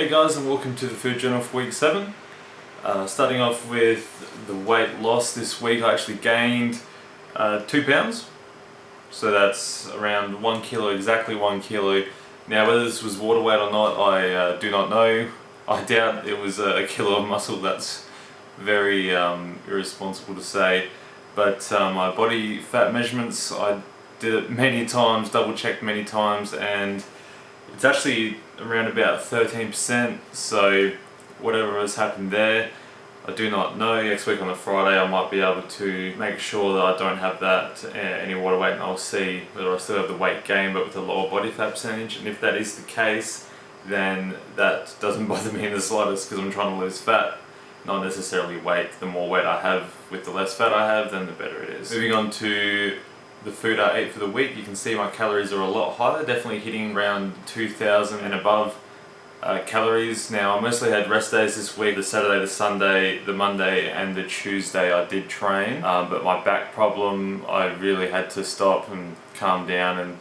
Hey guys, and welcome to the Food Journal for week 7. Starting off with the weight loss this week, I actually gained 2 pounds. So that's around 1 kilo, exactly 1 kilo. Now whether this was water weight or not, I do not know. I doubt it was a kilo of muscle. That's very irresponsible to say. But my body fat measurements, I did it many times, double checked many times, and it's actually around about 13%, so whatever has happened there, I do not know. Next week on a Friday I might be able to make sure that I don't have that any water weight, and I'll see whether I still have the weight gain but with a lower body fat percentage. And if that is the case, then that doesn't bother me in the slightest, because I'm trying to lose fat, not necessarily weight. The more weight I have with the less fat I have, then the better it is. Moving on to the food I ate for the week, you can see my calories are a lot higher, definitely hitting around 2,000 and above calories. Now I mostly had rest days this week. The Saturday, the Sunday, the Monday and the Tuesday I did train, but my back problem, I really had to stop and calm down, and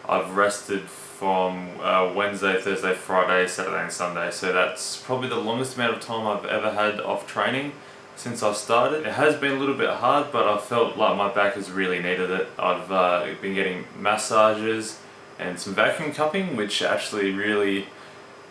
I've rested from Wednesday, Thursday, Friday, Saturday and Sunday, so that's probably the longest amount of time I've ever had off training since I started. It has been a little bit hard, but I felt like my back has really needed it. I've been getting massages and some vacuum cupping, which actually really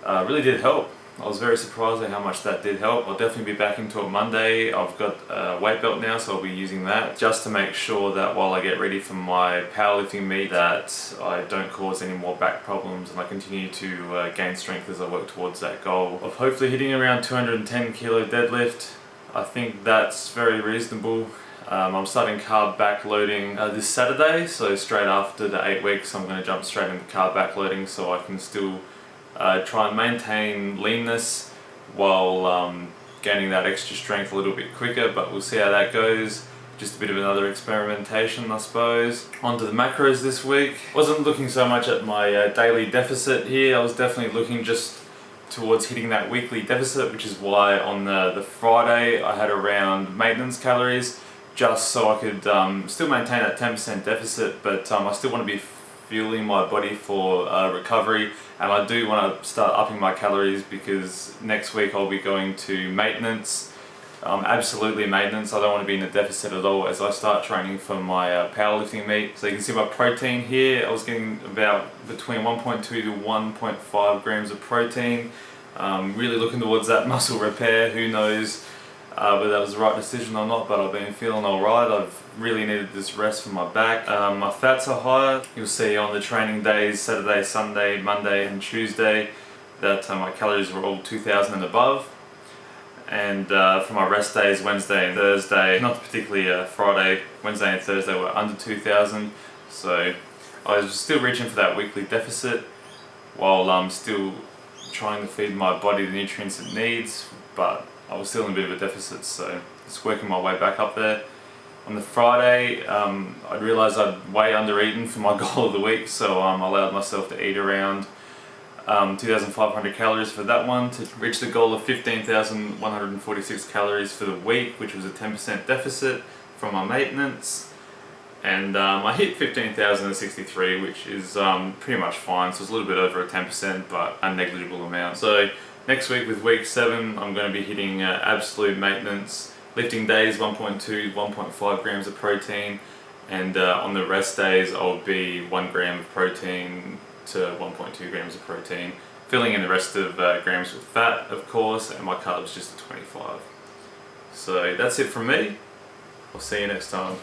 did help. I was very surprised at how much that did help. I'll definitely be back into it Monday. I've got a weight belt now, so I'll be using that just to make sure that while I get ready for my powerlifting meet, that I don't cause any more back problems, and I continue to gain strength as I work towards that goal of hopefully hitting around 210 kilo deadlift. I think that's very reasonable. I'm starting carb backloading this Saturday, so straight after the 8 weeks I'm going to jump straight into carb backloading, so I can still try and maintain leanness while gaining that extra strength a little bit quicker, but we'll see how that goes. Just a bit of another experimentation, I suppose. Onto the macros this week. Wasn't looking so much at my daily deficit here. I was definitely looking just towards hitting that weekly deficit, which is why on the Friday I had around maintenance calories, just so I could still maintain that 10% deficit, but I still want to be fueling my body for recovery, and I do want to start upping my calories, because next week I'll be going to maintenance, absolutely maintenance. I don't want to be in a deficit at all as I start training for my powerlifting meet. So you can see my protein here, I was getting about between 1.2 to 1.5 grams of protein. Really looking towards that muscle repair. Who knows whether that was the right decision or not, but I've been feeling alright. I've really needed this rest for my back. My fats are higher. You'll see on the training days, Saturday, Sunday, Monday and Tuesday, that my calories were all 2,000 and above. And for my rest days, Wednesday and Thursday, not particularly Friday, Wednesday and Thursday were under 2,000. So I was still reaching for that weekly deficit while I'm still trying to feed my body the nutrients it needs, but I was still in a bit of a deficit, so just working my way back up there. On the Friday, I realised I'd way under-eaten for my goal of the week, so I allowed myself to eat around 2,500 calories for that one to reach the goal of 15,146 calories for the week, which was a 10% deficit from my maintenance. And I hit 15,063, which is pretty much fine, so it's a little bit over a 10%, but a negligible amount. So next week with week 7, I'm going to be hitting absolute maintenance. Lifting days, 1.2, 1.5 grams of protein, and on the rest days I'll be 1 gram of protein to 1.2 grams of protein, filling in the rest of grams with fat, of course, and my carbs just at 25. So that's it from me. I'll see you next time.